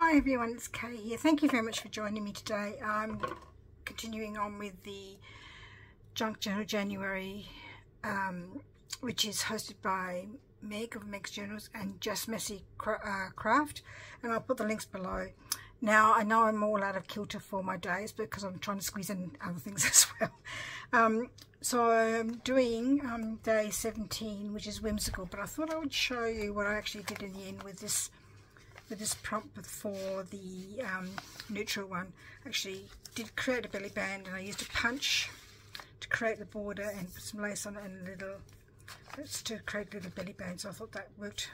Hi everyone, it's Kay here. Thank you very much for joining me today. I'm continuing on with the Junk Journal January, which is hosted by Meg of Meg's Journals and Just Messy Craft, and I'll put the links below. Now I know I'm all out of kilter for my days because I'm trying to squeeze in other things as well. So I'm doing day 17, which is whimsical, but I thought I would show you what I actually did in the end with this prompt for the neutral one. Actually did create a belly band, and I used a punch to create the border and put some lace on it and a little bits to create a little belly band. So I thought that worked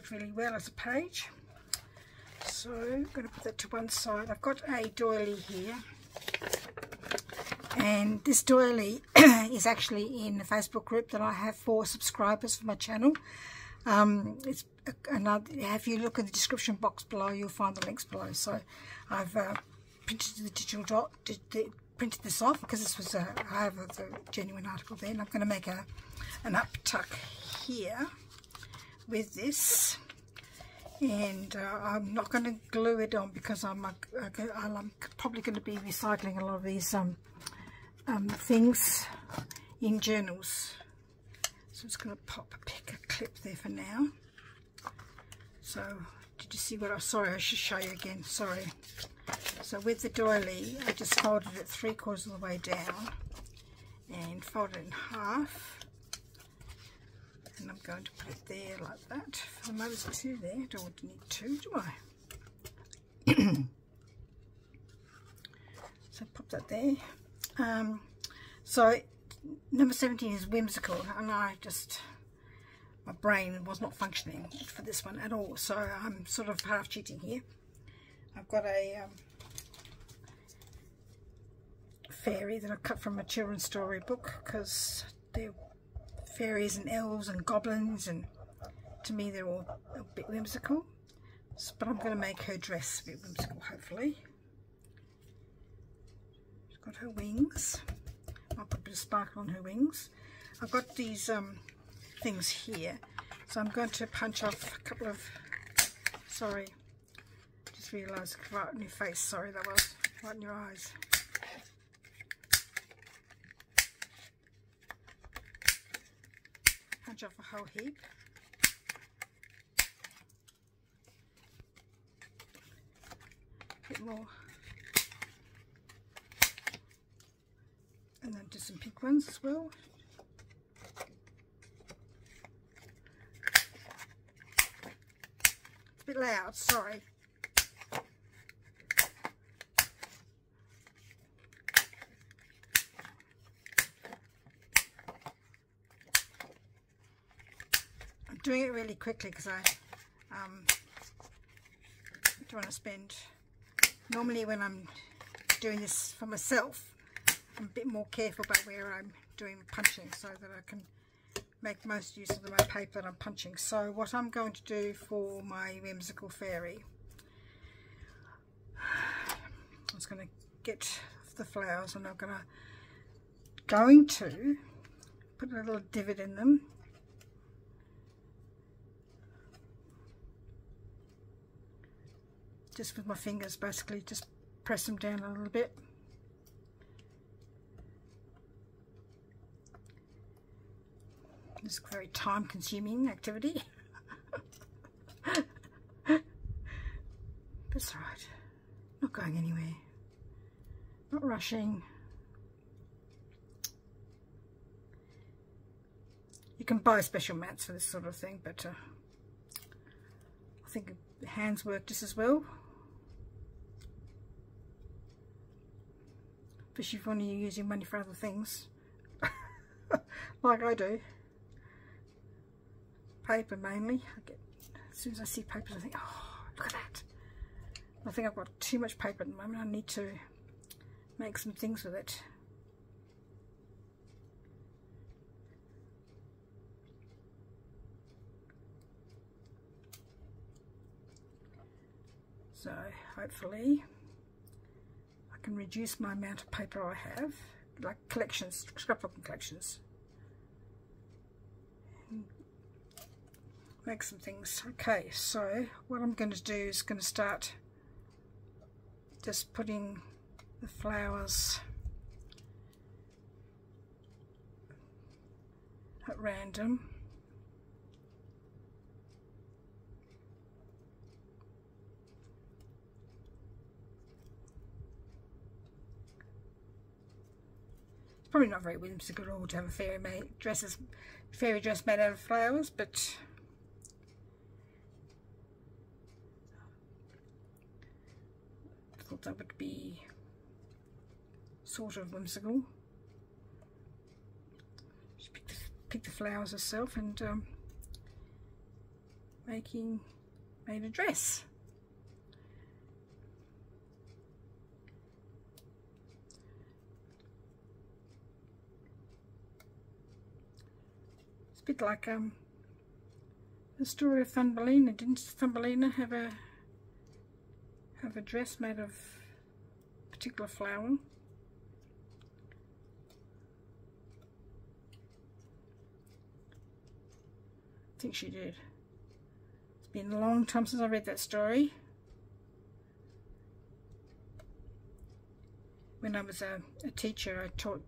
really well as a page. So I'm going to put that to one side. I've got a doily here, and this doily is actually in the Facebook group that I have for subscribers for my channel. It's another. If you look in the description box below, you'll find the links below. So I've printed the digital dot, printed this off because this was I have the genuine article there, and I'm going to make an up tuck here with this, and I'm not going to glue it on because I'm probably going to be recycling a lot of these things in journals. So I'm just going to pick a clip there for now. So did you see what sorry, I should show you again, sorry. So with the doily, I just folded it 3/4 of the way down and folded it in half, and I'm going to put it there like that. For the moment it's two there, don't need two, do I? So pop that there. So number 17 is whimsical, and my brain was not functioning for this one at all, so I'm sort of half cheating here. I've got a fairy that I cut from a children's story book because they're fairies and elves and goblins, and to me they're all a bit whimsical. But I'm going to make her dress a bit whimsical, hopefully. She's got her wings. I'll put a bit of sparkle on her wings. I've got these things here, so I'm going to punch off a couple of, sorry, just realised right in your face, sorry, that was right in your eyes. Punch off a whole heap. A bit more. And then do some pink ones as well. It's a bit loud, sorry. I'm doing it really quickly because I don't want to spend. Normally when I'm doing this for myself, I'm a bit more careful about where I'm doing punching so that I can make most use of my paper that I'm punching. So what I'm going to do for my whimsical fairy, I'm just going to get the flowers, and I'm going to put a little divot in them. Just with my fingers, basically, just press them down a little bit. It's a very time-consuming activity. That's right. Not going anywhere. Not rushing. You can buy special mats for this sort of thing, but I think the hands work just as well. Especially when you're using money for other things, like I do. Paper mainly. As soon as I see papers, I think, oh, look at that. I think I've got too much paper at the moment. I need to make some things with it. So hopefully I can reduce my amount of paper I have, like collections, scrapbooking collections. Make some things. Okay, so what I'm going to do is going to start just putting the flowers at random. It's probably not very whimsical at all to have a fairy dress made out of flowers, but I thought that would be sort of whimsical. She picked the flowers herself and made a dress. It's a bit like the story of Thumbelina. Didn't Thumbelina have a dress made of a particular flower? I think she did. It's been a long time since I read that story. When I was a teacher, I taught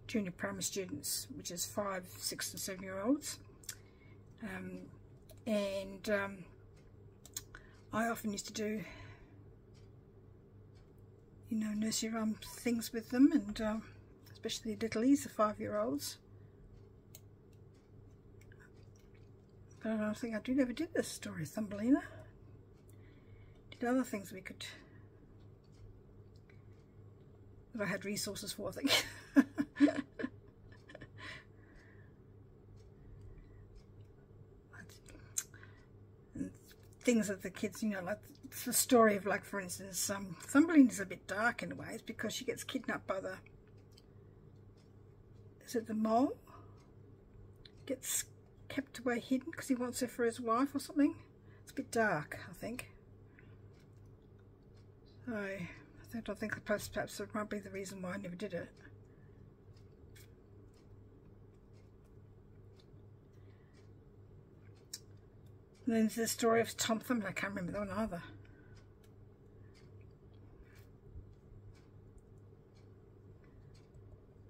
junior primary students, which is 5, 6 and 7 year olds, and I often used to do, you know, nursery rhyme things with them, and especially the littlies, the 5-year-olds. But I don't think I ever did this story of Thumbelina. Did other things we could, that I had resources for, I think. And things that the kids, you know, like the story of, like, for instance, Thumbelina is a bit dark in a way. It's because she gets kidnapped by the, is it the mole? Gets kept away hidden because he wants her for his wife or something. It's a bit dark, I think. So I think perhaps that might be the reason why I never did it. And then there's the story of Tom Thumb. I can't remember that one either.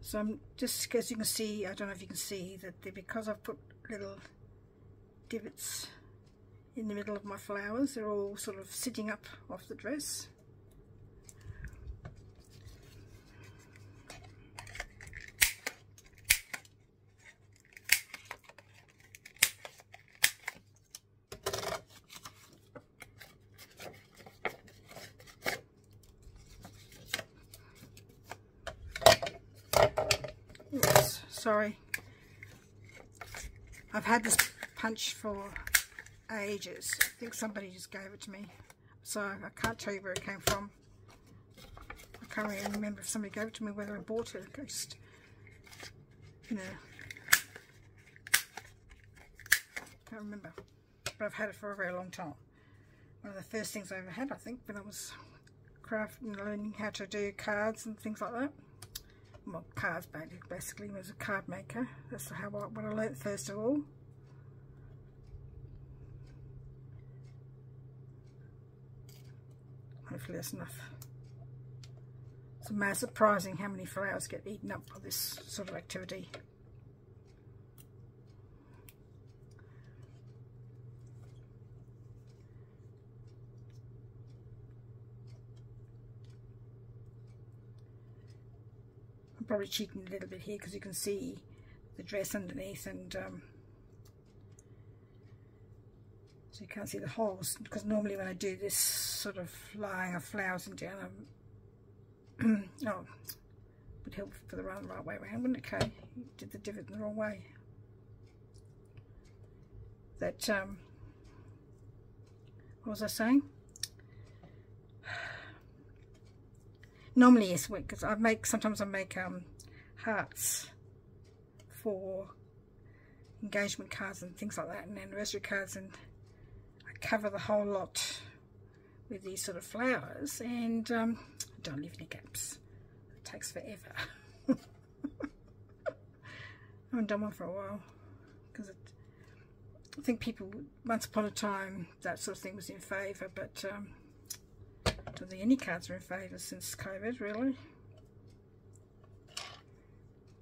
So I'm just, as you can see, I don't know if you can see that because I've put little divots in the middle of my flowers, they're all sort of sitting up off the dress. Oops, sorry. I've had this punch for ages. I think somebody just gave it to me, so I can't tell you where it came from. I can't really remember if somebody gave it to me, whether I bought it. I just, you know, can't remember. But I've had it for a very long time. One of the first things I ever had, I think, when I was crafting, learning how to do cards and things like that. Well, cards basically, was a card maker. That's what I learnt first of all. Hopefully that's enough. It's most surprising how many flowers get eaten up by this sort of activity. I'm probably cheating a little bit here because you can see the dress underneath, and so you can't see the holes, because normally when I do this sort of laying of flowers and down, oh, would help for the right way around, wouldn't it? Okay, you did the divot in the wrong way. That what was I saying? Normally, yes, because sometimes I make hearts for engagement cards and things like that, and anniversary cards, and I cover the whole lot with these sort of flowers, and I don't leave any gaps. It takes forever. I haven't done one for a while, because I think people, once upon a time, that sort of thing was in favour, but I don't think any cards are in favour since COVID, really.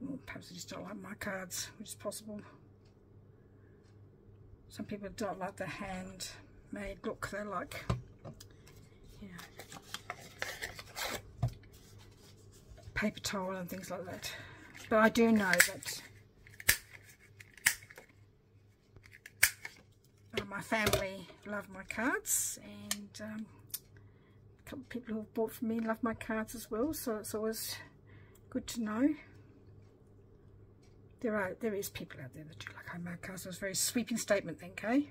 Well, perhaps I just don't like my cards, which is possible. Some people don't like the handmade look. They like, you know, paper towel and things like that. But I do know that my family love my cards, and a couple of people who have bought from me love my cards as well, so it's always good to know. There is people out there that do like homemade cards. It was a very sweeping statement then, Kay. I'm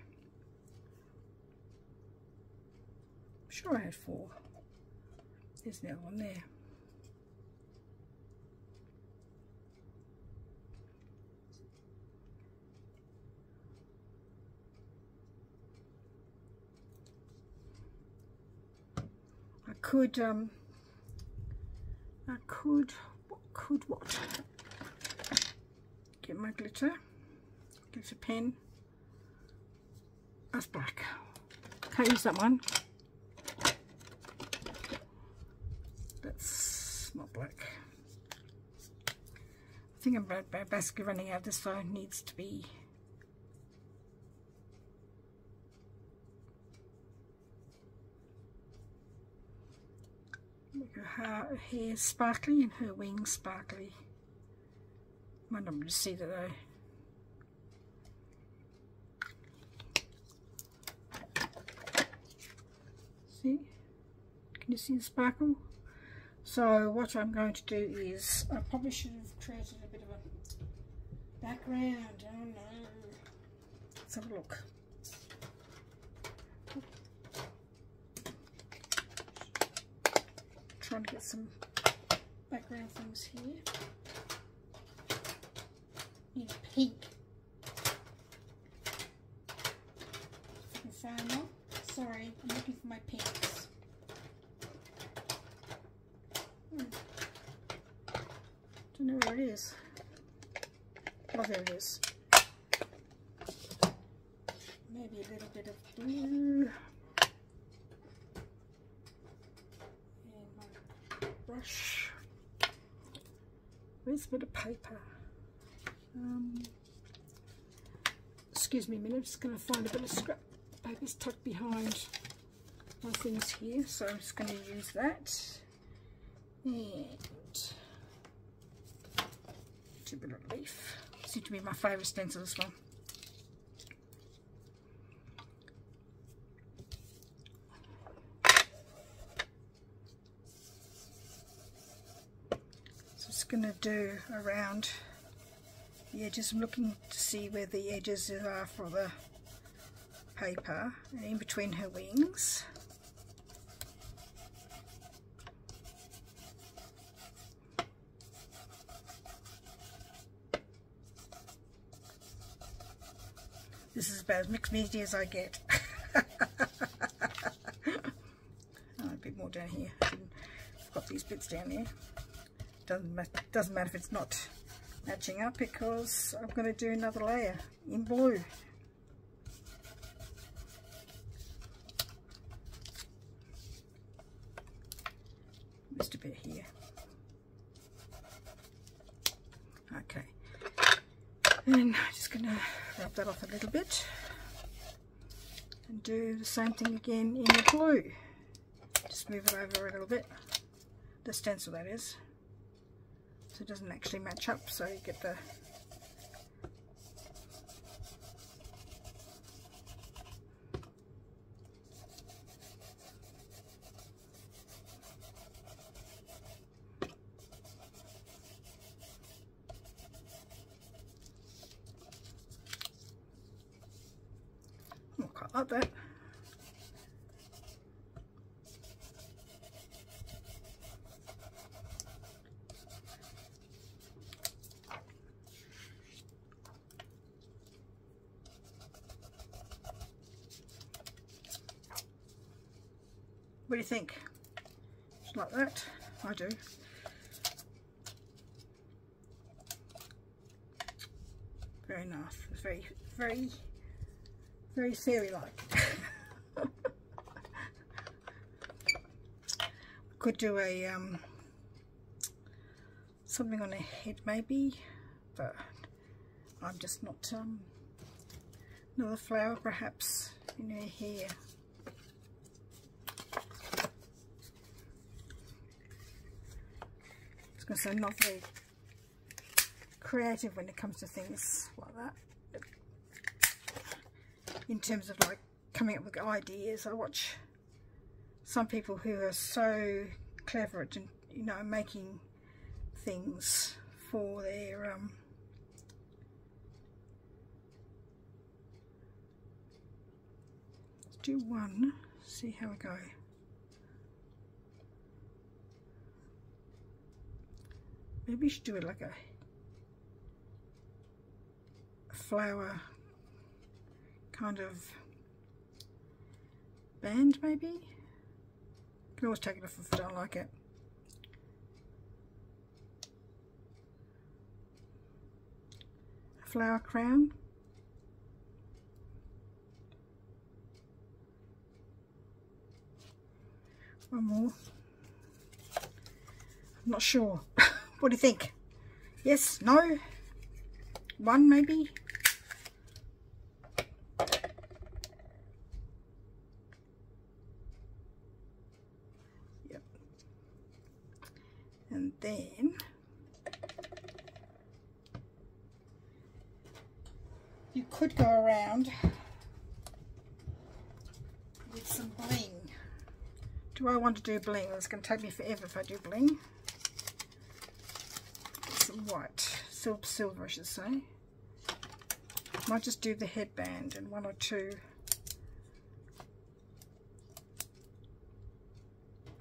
sure I had 4. There's the other one there. What? Get my glitter pen. That's black. Can't use that one. That's not black. I think I'm basically running out. This phone needs to be her hair sparkly and her wings sparkly. Might not be able to see that though. See? Can you see the sparkle? So what I'm going to do is, I probably should have created a bit of a background. Oh no. Let's have a look. Trying to get some background things here. Need pink. If I can find one. Sorry, I'm looking for my pinks. Don't know where it is. Oh, there it is. Maybe a little bit of blue. Brush. Where's a bit of paper? Excuse me a minute, I'm just going to find a bit of scrap paper's tucked behind my things here, so I'm just going to use that. And a bit of leaf. Seems to be my favourite stencil, this one. Going to do around the edges. I'm looking to see where the edges are for the paper, and in between her wings. This is about as mixed media as I get. Oh, a bit more down here. I've got these bits down here. Doesn't matter if it's not matching up, because I'm going to do another layer in blue. Just a bit here. Okay, and I'm just going to rub that off a little bit and do the same thing again in the blue. Just move it over a little bit, the stencil that is. So it doesn't actually match up, so you get the not quite like that. What do you think? Just like that? I do. Very nice. It's very fairy-like. Could do a something on her head maybe, but I'm just not. Another flower perhaps in her hair. I was going to say not very creative when it comes to things like that. In terms of like coming up with ideas, I watch some people who are so clever at, you know, making things for their let's do one, see how we go. Maybe you should do it like a flower kind of band maybe. You can always take it off if I don't like it. A flower crown. One more. I'm not sure. What do you think? Yes? No? One maybe? Yep. And then you could go around with some bling. Do I want to do bling? It's going to take me forever if I do bling. Some white, silver I should say. Might just do the headband and one or two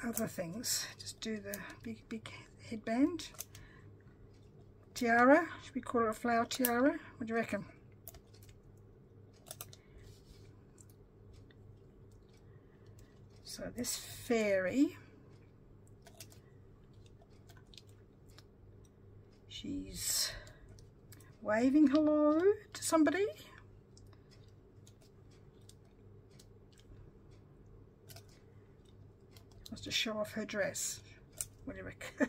other things. Just do the big headband. Tiara, should we call it a flower tiara? What do you reckon? So this fairy, she's waving hello to somebody. Wants to show off her dress. What do you reckon?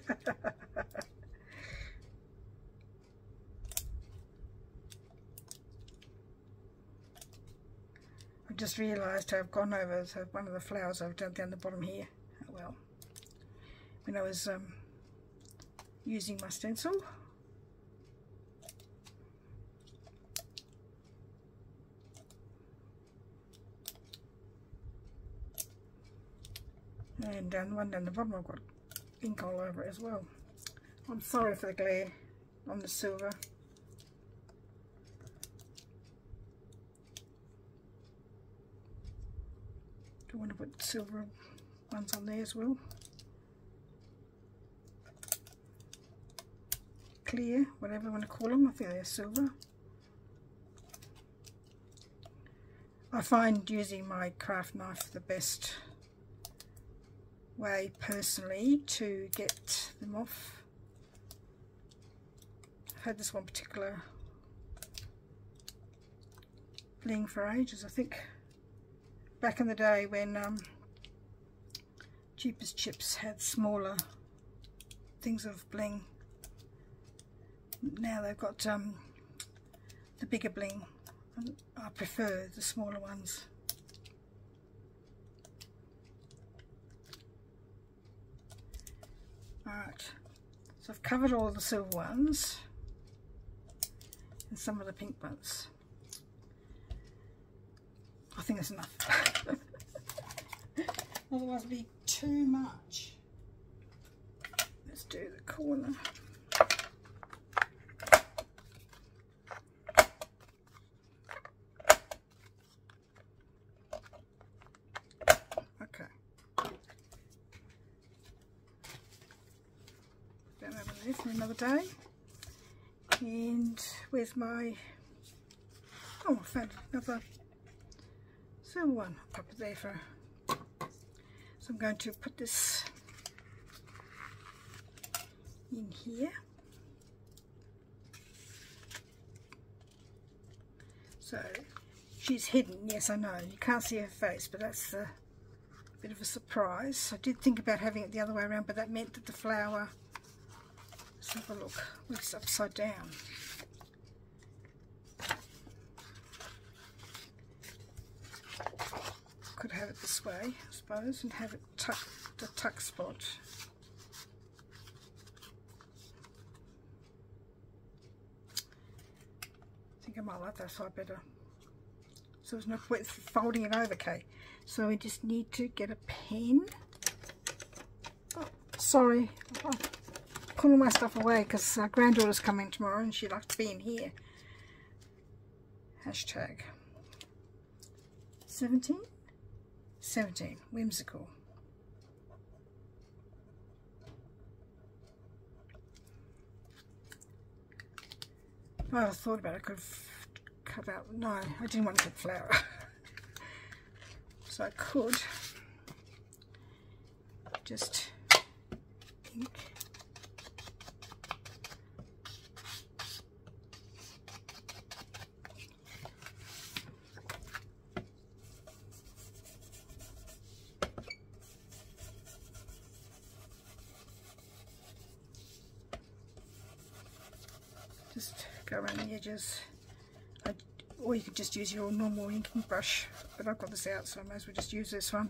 I've just realised I've gone over one of the flowers I've done down the bottom here. Oh well. When I was using my stencil. And one down the bottom I've got ink all over it as well. I'm sorry for the glare on the silver. I want to put silver ones on there as well. Clear, whatever you want to call them, I think they're silver. I find using my craft knife the best way personally to get them off. I've had this one particular bling for ages. I think back in the day when Cheapest Chips had smaller things of bling. Now they've got the bigger bling. I prefer the smaller ones. Alright, so I've covered all the silver ones and some of the pink ones. I think that's enough. Otherwise it'll be too much. Let's do the corner. Okay. That over there for another day. And where's my... Oh, I found another silver one. I'll pop it there for... So I'm going to put this in here. So she's hidden, yes I know, you can't see her face, but that's the bit of a surprise. I did think about having it the other way around, but that meant that the flower, let's have a look, looks upside down. Could have it this way, I suppose, and have it the tuck spot. I think I might like that side better. So there's no point folding it over, okay? So we just need to get a pen. Oh, sorry, I'll put all my stuff away because our granddaughter's coming tomorrow and she'd like to be in here. Hashtag 17, whimsical. Oh, I thought about it, I could have cut out, no, I didn't want to put flower. So I could just ink. Just go around the edges. Or you could just use your normal inking brush, but I've got this out, so I might as well just use this one.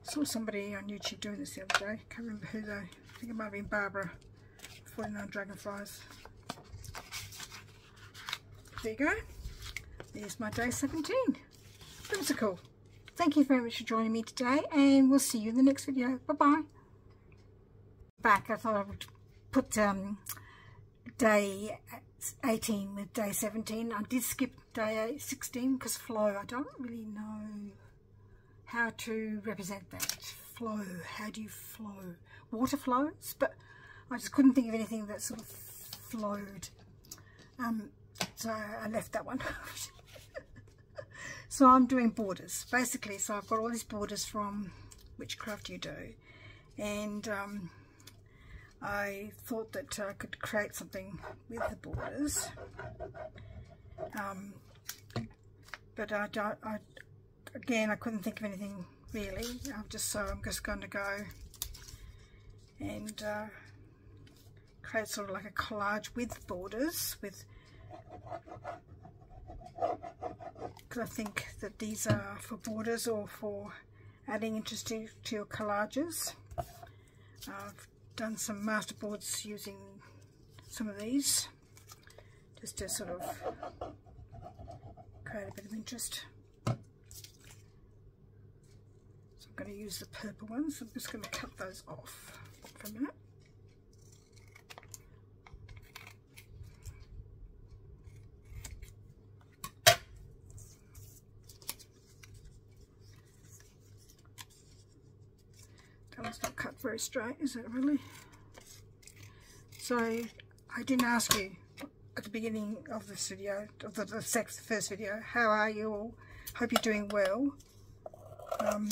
Saw somebody on YouTube doing this the other day. Can't remember who though. I think it might have been Barbara, 49 Dragonflies. There you go. There's my day 17. Whimsical. Thank you very much for joining me today, and we'll see you in the next video. Bye-bye. Back, I thought I would put day 18 with day 17. I did skip day 16 because flow. I don't really know how to represent that. Flow. How do you flow? Water flows, but I just couldn't think of anything that sort of flowed. So I left that one. So I'm doing borders, basically. So I've got all these borders from Witchcraft You Do, and I thought that I could create something with the borders, but again I couldn't think of anything really. I'm just going to go and create sort of like a collage with borders, because I think that these are for borders or for adding interest to your collages. I've done some masterboards using some of these just to sort of create a bit of interest. So I'm going to use the purple ones. I'm just going to cut those off for a minute. It's not cut very straight, is it really? So I didn't ask you at the beginning of this video, of the first video, how are you all? Hope you're doing well. I'm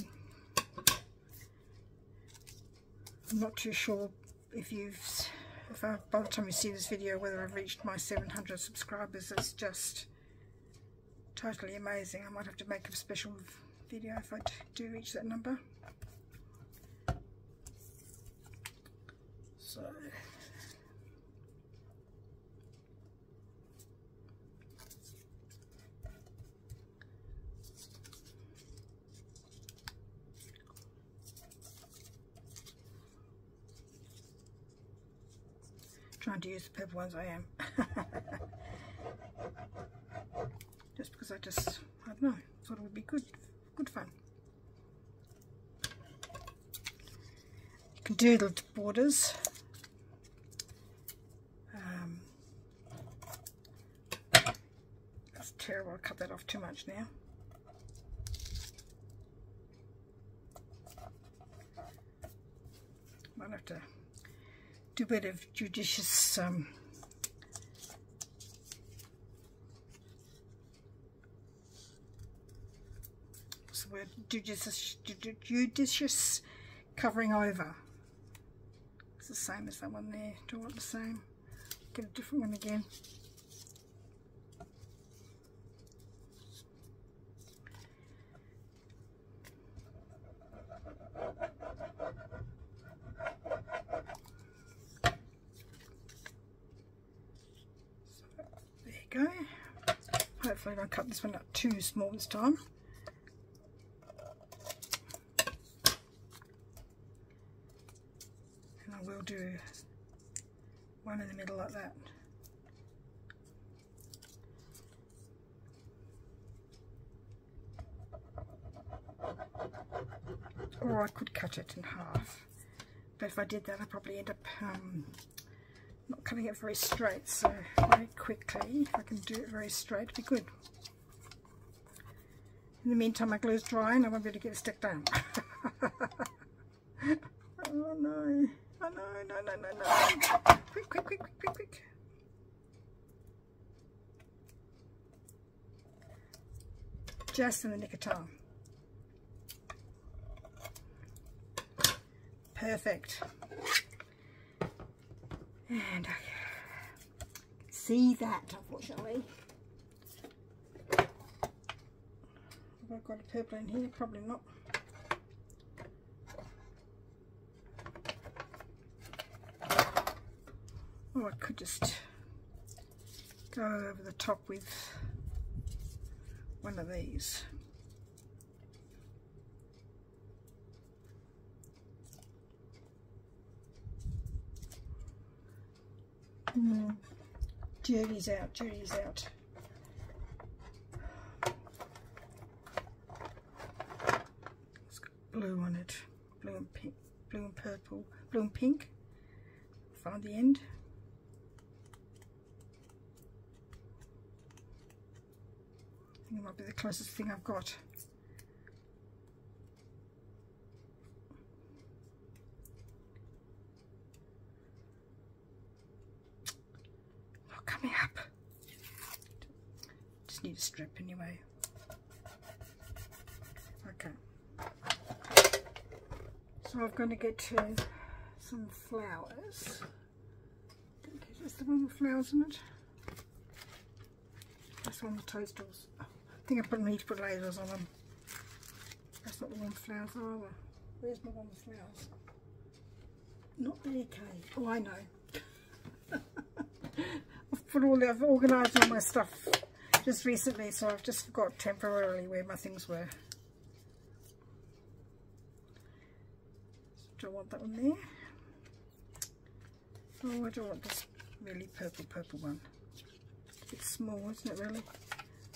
not too sure if by the time you see this video, whether I've reached my 700 subscribers. It's just totally amazing. I might have to make a special video if I do reach that number. So trying to use the purple ones, I am. Just because I don't know, thought it would be good fun. You can do the borders. That's terrible, I cut that off too much now. Might have to do a bit of judicious so we're judicious covering over. It's the same as that one there. Do I want the same? get a different one again. Go. Hopefully I don't cut this one up too small this time. And I will do one in the middle like that. Or I could cut it in half. But if I did that I'd probably end up not cutting it very straight, so very quickly, if I can do it very straight, it'd be good. In the meantime, my glue's dry and I won't be able to get it stuck down. Oh no, oh no, no, no, no, no. Quick, quick, quick, quick, quick, quick. Just in the nick of time. Perfect. And I can see that, unfortunately. Have I got a purple in here? Probably not. Or I could just go over the top with one of these. Dirty's out, dirty's out. It's got blue on it, blue and pink, blue and purple, blue and pink. Find the end. I think it might be the closest thing I've got. Coming up. Just need a strip anyway. Okay. So I'm going to get to some flowers. Is this the one with flowers in it? That's one with toadstools. I think I need to put lasers on them. That's not the one with flowers either. Where's my one with flowers? Not there, Kay. Oh, I know. I've organised all my stuff just recently, so I've just forgot temporarily where my things were. Do I want that one there? Oh, I don't want this really purple one. It's a bit small, isn't it really?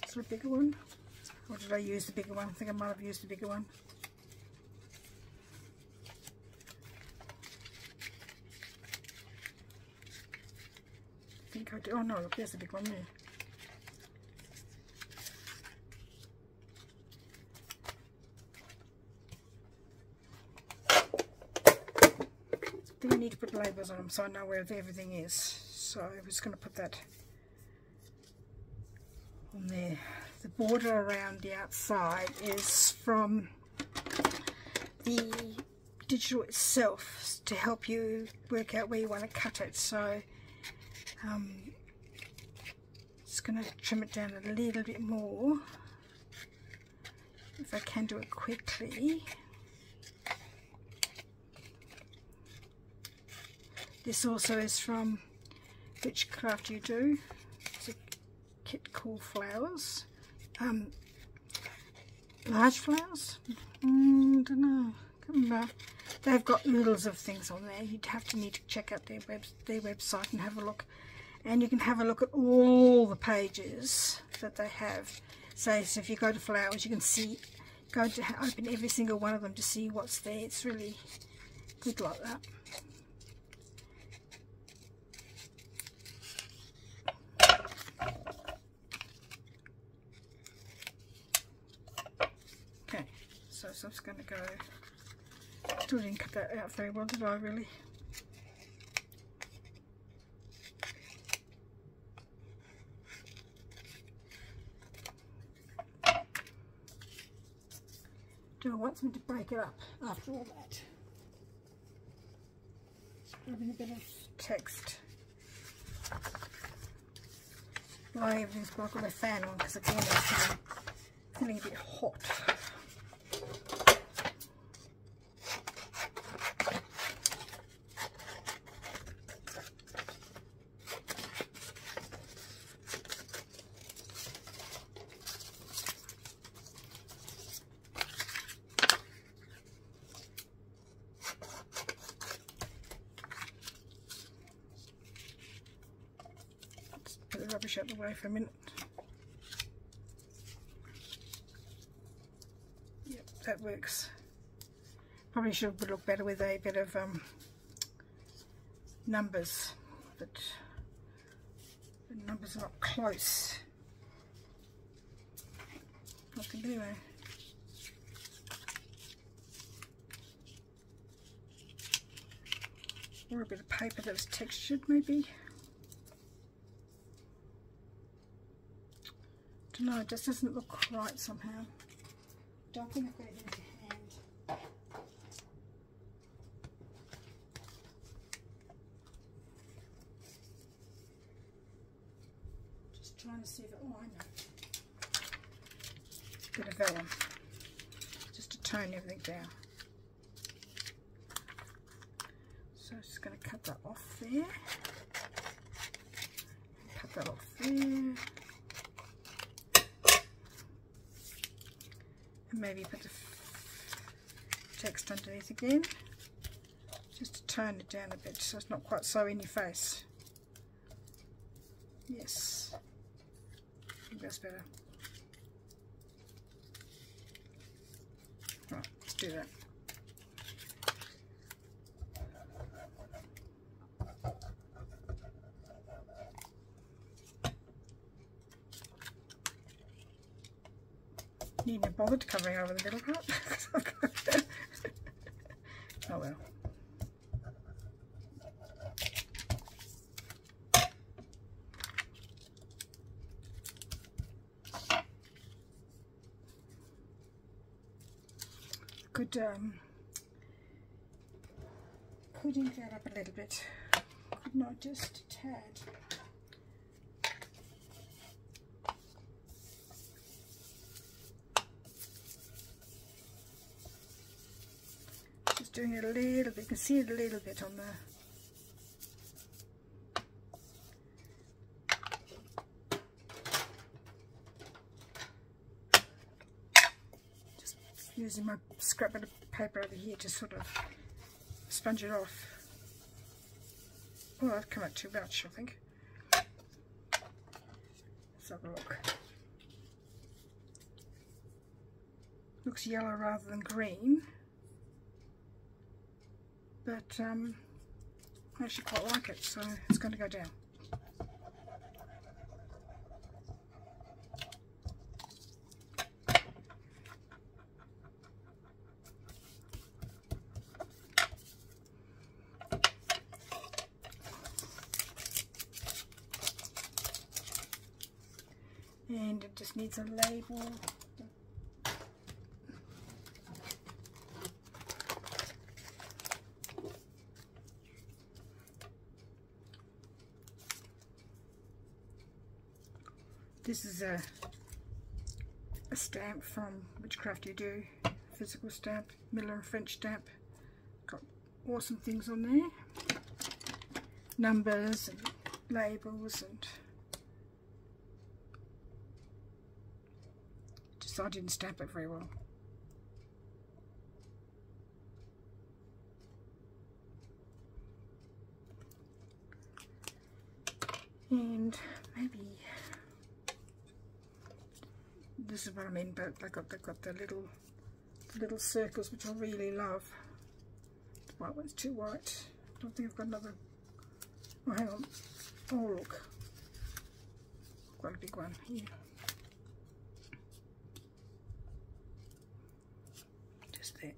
Is there a bigger one? Or did I use the bigger one? I think I might have used the bigger one. I think I do. Oh no, look, there's a big one there. I think I need to put labels on them so I know where everything is. So I'm just going to put that on there. The border around the outside is from the digital itself to help you work out where you want to cut it. So just going to trim it down a little bit more if I can do it quickly. This also is from Which Craft You Do. It's a kit called Flowers. Large flowers? I don't know. Can't remember. They've got oodles of things on there. You'd need to check out their website and have a look. And you can have a look at all the pages that they have. So if you go to flowers, you can see, go to open every single one of them to see what's there. It's really good like that. Okay, so I'm just going to go. Still didn't cut that out very well, did I really? Do I want something to break it up after all that? Just grabbing a bit of text. Why everything's got my fan on, because again I'm feeling a bit hot. Put the rubbish out the way for a minute. Yep, that works. Probably should look better with a bit of numbers, but the numbers are not close. What can do, eh? Or a bit of paper that was textured, maybe. Don't know, it just doesn't look right somehow. Don't think I've got it in hand. Just trying to see if it, oh I know. Bit of vellum. Just to tone everything down. So I'm just going to cut that off there. Cut that off there. And maybe put the text underneath again, just to tone it down a bit so it's not quite so in your face. Yes, I think that's better. Right, let's do that. Needn't have bothered covering over the middle part. Oh well. Could ink that up a little bit. Could not just a tad. Doing it a little bit, you can see it a little bit on the just using my scrap bit of paper over here to sort of sponge it off. Oh, that's come out too much, I think. Let's have a look. Looks yellow rather than green. But I actually quite like it, so it's going to go down. And it just needs a label. This is a stamp from Witchcraft You Do, physical stamp, Miller and French stamp. Got awesome things on there, numbers and labels, and just I didn't stamp it very well. And maybe this is what I mean, but they've got the little circles, which I really love. The white one's too white. I don't think I've got another. Oh, hang on. Oh, look. I've got a big one here. Just there.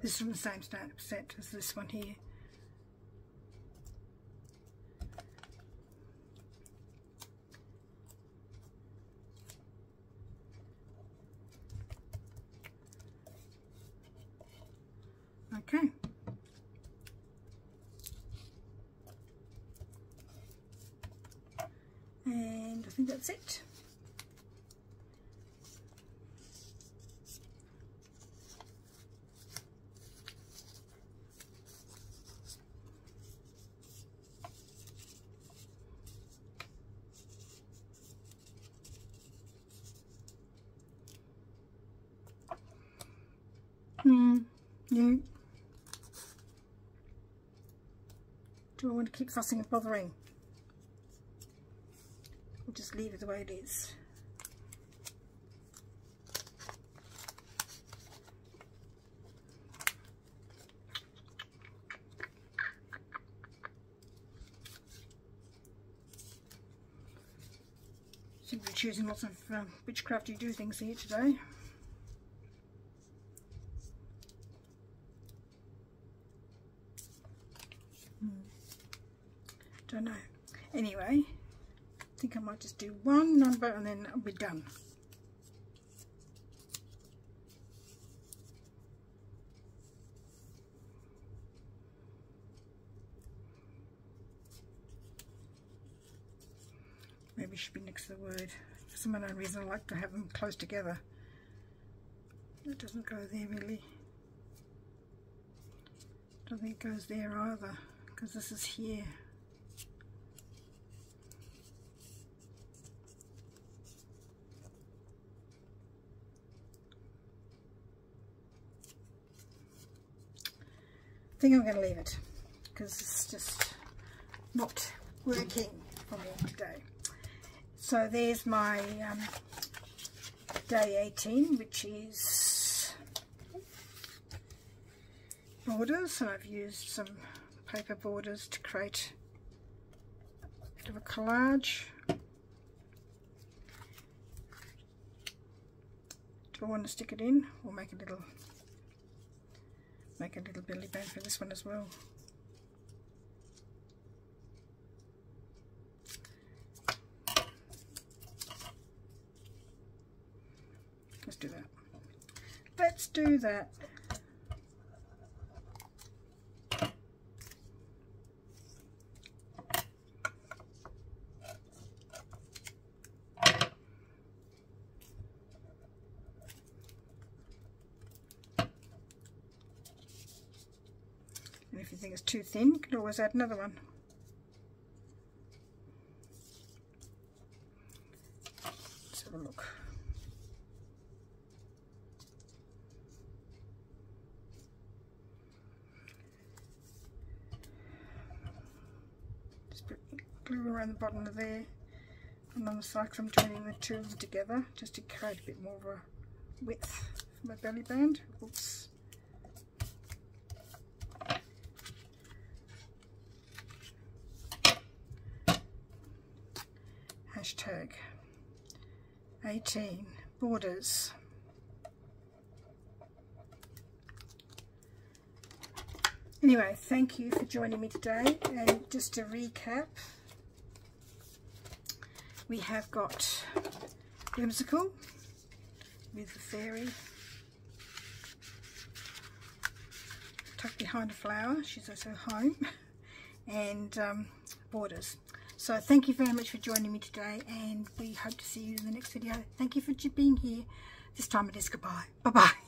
This is from the same set as this one here. Okay. And I think that's it. Yeah. Do I want to keep fussing and bothering? Or just leave it the way it is? Seem to be choosing lots of witchcraft you do things here today. Don't know. Anyway, I think I might just do one number and then I'll be done. Maybe it should be next to the word. For some unknown reason I like to have them close together. It doesn't go there really. Don't think it goes there either, because this is here. I think I'm going to leave it because it's just not working for me today. So there's my day 18, which is borders, and I've used some paper borders to create a bit of a collage. Do I want to stick it in or make a little belly band for this one as well? Let's do that. Let's do that. And if you think it's too thin, you can always add another one. Let's have a look. Just put glue around the bottom of there and on the side, because I'm joining the two of them together just to create a bit more of a width for my belly band. Oops. Hashtag 18 borders. Anyway, thank you for joining me today, and just to recap, we have got Whimsical with the fairy tucked behind a flower, she's also home, and borders. So thank you very much for joining me today, and we hope to see you in the next video. Thank you for being here. This time it is goodbye. Bye bye.